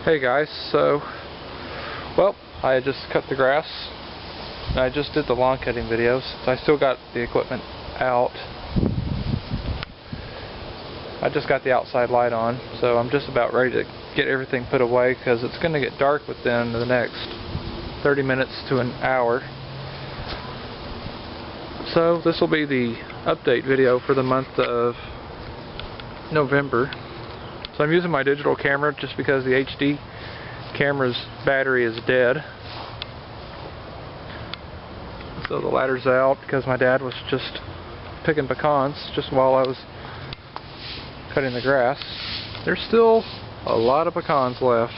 Hey guys, well, I just cut the grass. I just did the lawn cutting videos, so I still got the equipment out. I just got the outside light on, so I'm just about ready to get everything put away because it's going to get dark within the next 30 minutes to an hour. So this will be the update video for the month of November. So I'm using my digital camera just because the HD camera's battery is dead. So the ladder's out because my dad was just picking pecans just while I was cutting the grass. There's still a lot of pecans left.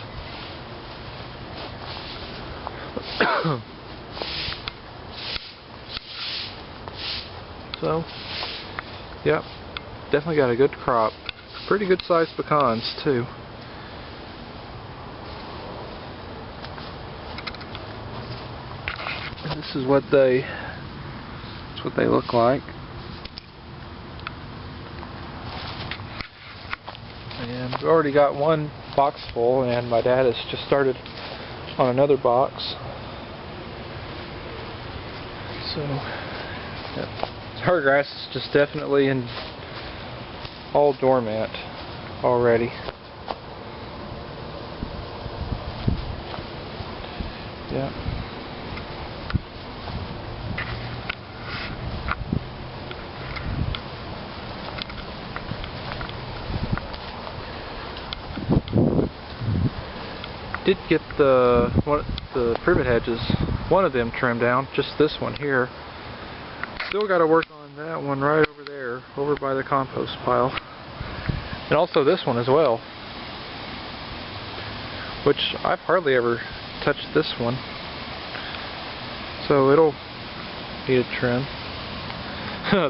So, yep, definitely got a good crop. Pretty good sized pecans too. And this is what they look like. And we've already got one box full, and my dad has just started on another box. So, yep. Our grass is just definitely in all dormant already. Yeah. Did get the privet hedges, one of them trimmed down, just this one here. Still got to work on that one right over there, over by the compost pile. And also this one as well, which I've hardly ever touched this one. So it'll need a trim.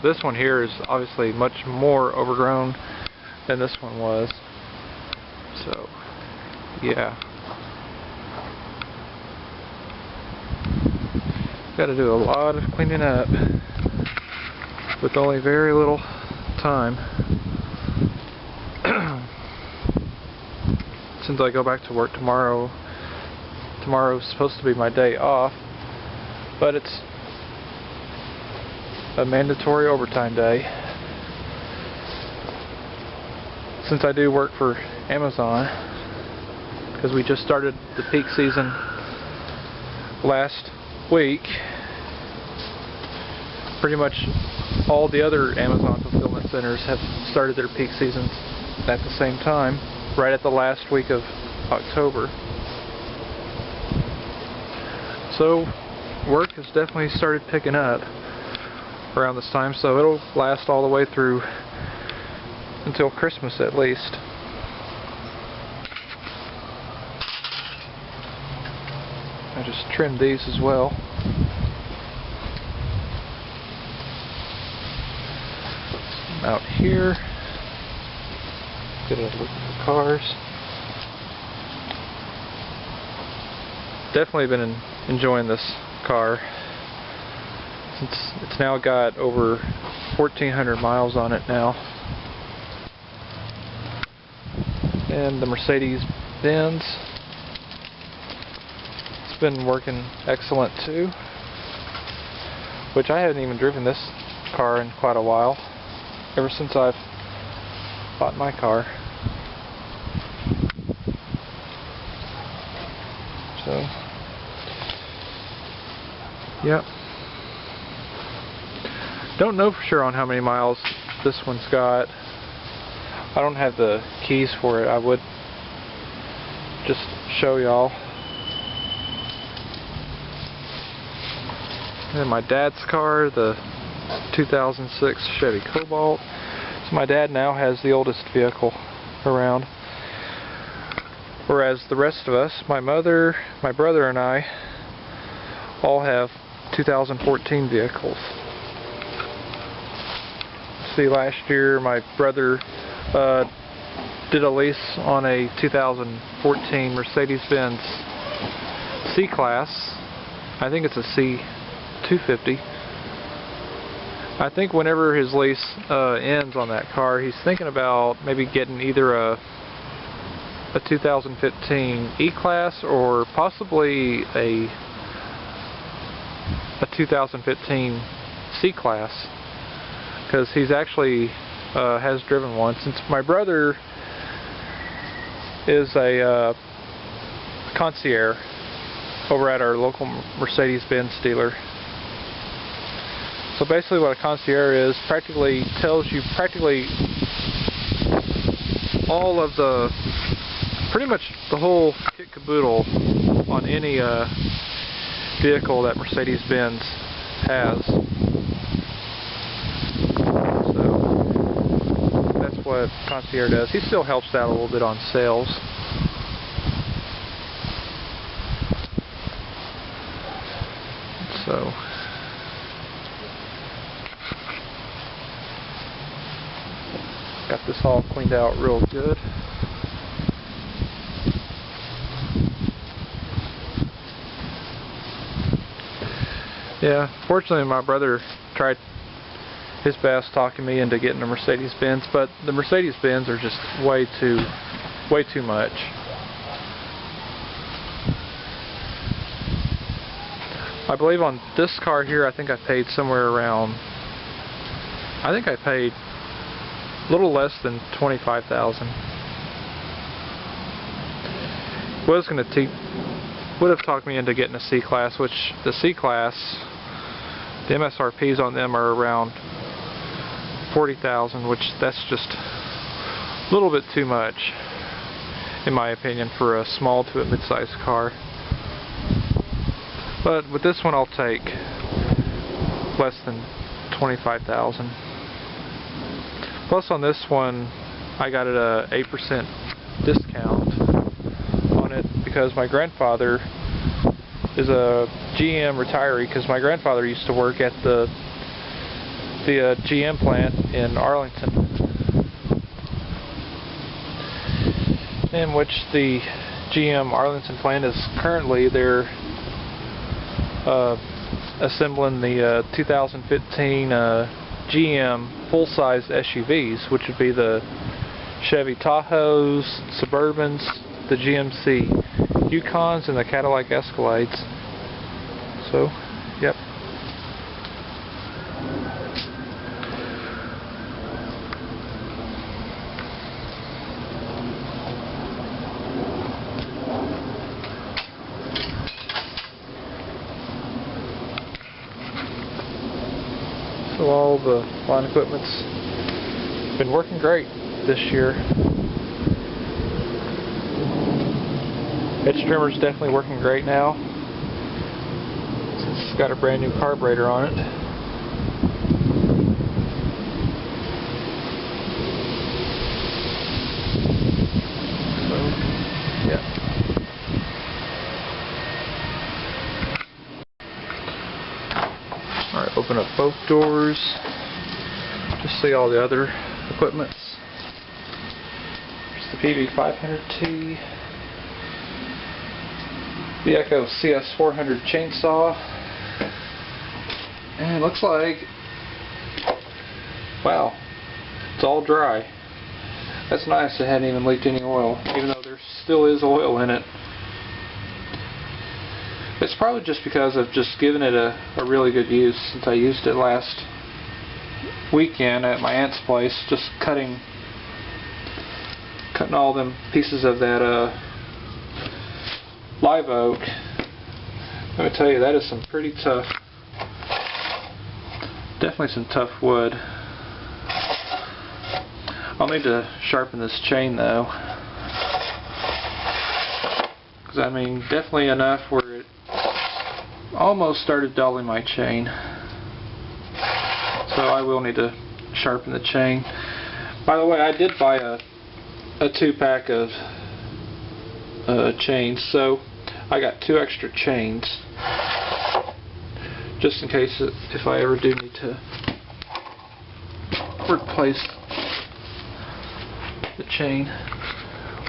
This one here is obviously much more overgrown than this one was. So, yeah. Got to do a lot of cleaning up with only very little time. Since I go back to work tomorrow's supposed to be my day off, but it's a mandatory overtime day. Since I do work for Amazon, because we just started the peak season last week. Pretty much all the other Amazon fulfillment centers have started their peak seasons at the same time, right at the last week of October. So work has definitely started picking up around this time, so it'll last all the way through until Christmas at least. I just trimmed these as well. Out here, get a look at the cars. Definitely been enjoying this car since it's now got over 1,400 miles on it now. And the Mercedes-Benz, it's been working excellent too, which I haven't even driven this car in quite a while. Ever since I've bought my car. So, yep. Don't know for sure on how many miles this one's got. I don't have the keys for it. I would just show y'all. And my dad's car, the 2006 Chevy Cobalt. So my dad now has the oldest vehicle around, whereas the rest of us, my mother, my brother and I, all have 2014 vehicles. See, last year my brother did a lease on a 2014 Mercedes-Benz C-Class. I think it's a C250. I think whenever his lease ends on that car, he's thinking about maybe getting either a a 2015 E-Class or possibly a 2015 C-Class, because he's actually has driven one. Since my brother is a concierge over at our local Mercedes-Benz dealer. So basically what a concierge is, practically tells you all of the, pretty much the whole kit caboodle on any vehicle that Mercedes-Benz has. So that's what concierge does. He still helps out a little bit on sales. So got this all cleaned out real good. Yeah, fortunately my brother tried his best talking me into getting a Mercedes-Benz, but the Mercedes-Benz are just way too much. I believe on this car here, I think I paid somewhere around, I think I paid a little less than $25,000. Would have talked me into getting a C-Class, which the C-Class, the MSRPs on them are around $40,000, which that's just a little bit too much, in my opinion, for a small to a mid-sized car. But with this one, I'll take less than $25,000. Plus, on this one, I got it a 8% discount on it because my grandfather is a GM retiree. Because my grandfather used to work at the GM plant in Arlington, in which the GM Arlington plant is currently they're assembling the 2015 GM full-size SUVs, which would be the Chevy Tahoes, Suburbans, the GMC Yukons, and the Cadillac Escalades. So, yep. So all the lawn equipment's been working great this year. Edge trimmer's definitely working great now, since it's got a brand new carburetor on it. So, yeah. Alright, open up both doors. Just see all the other equipments. There's the PV500T, the Echo CS400 chainsaw, and it looks like, wow, it's all dry. That's nice. It hadn't even leaked any oil, even though there still is oil in it. It's probably just because I've just given it a really good use since I used it last weekend at my aunt's place, just cutting all them pieces of that live oak. Let me tell you, that is some pretty tough, definitely some tough wood. I'll need to sharpen this chain though, because I mean, definitely enough where it almost started dulling my chain. So I will need to sharpen the chain. By the way, I did buy a 2-pack of chains, so I got 2 extra chains, just in case if I ever do need to replace the chain.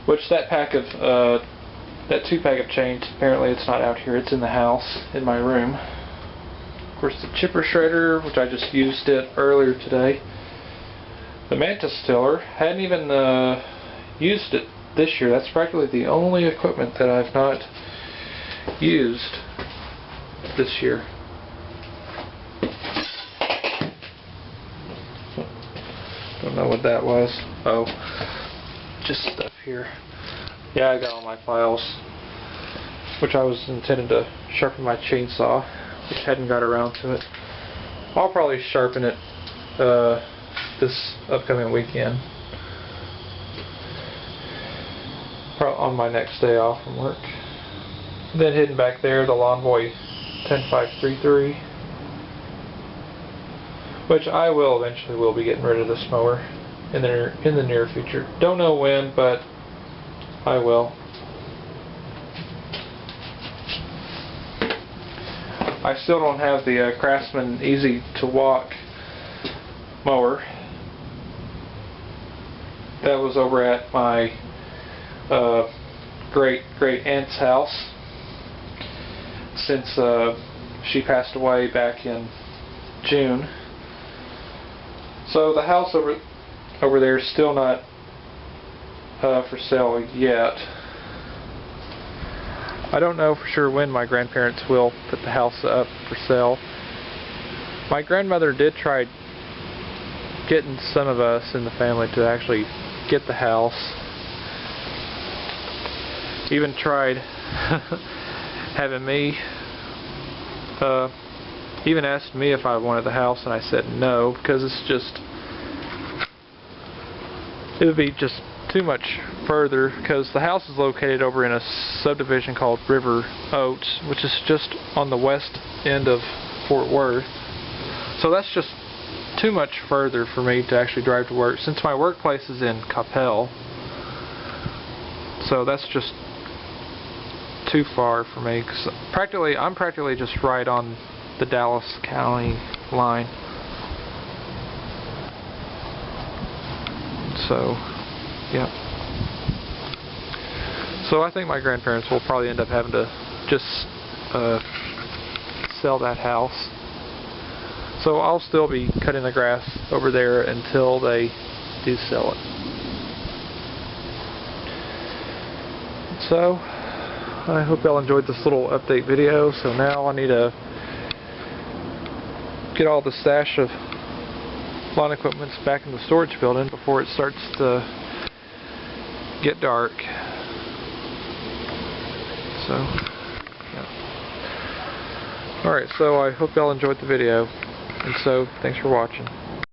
Which that 2-pack of chains, apparently it's not out here, it's in the house, in my room. Of course, the chipper shredder, which I just used it earlier today. The Mantis tiller, hadn't even used it this year. That's practically the only equipment that I've not used this year. Don't know what that was. Oh, just stuff here. Yeah, I got all my files, which I was intending to sharpen my chainsaw, which hadn't got around to it. I'll probably sharpen it this upcoming weekend, on my next day off from work. Then hidden back there, the Lawnboy 10533, which I will eventually be getting rid of this mower in the near future. Don't know when, but I will. I still don't have the Craftsman Easy to Walk mower. That was over at my great aunt's house, since she passed away back in June. So the house over there is still not for sale yet. I don't know for sure when my grandparents will put the house up for sale. My grandmother did try getting some of us in the family to actually get the house. Even tried having me, even asked me if I wanted the house, and I said no, because it would be just too much further, because the house is located over in a subdivision called River Oaks, which is just on the west end of Fort Worth. So that's just too much further for me to actually drive to work, since my workplace is in Coppell. So that's just too far for me, because I'm practically just right on the Dallas County line. So yeah. So I think my grandparents will probably end up having to just sell that house. So I'll still be cutting the grass over there until they do sell it. So I hope y'all enjoyed this little update video. So now I need to get all the stash of lawn equipment back in the storage building before it starts to get dark. So yeah. Alright, so I hope y'all enjoyed the video, and so thanks for watching.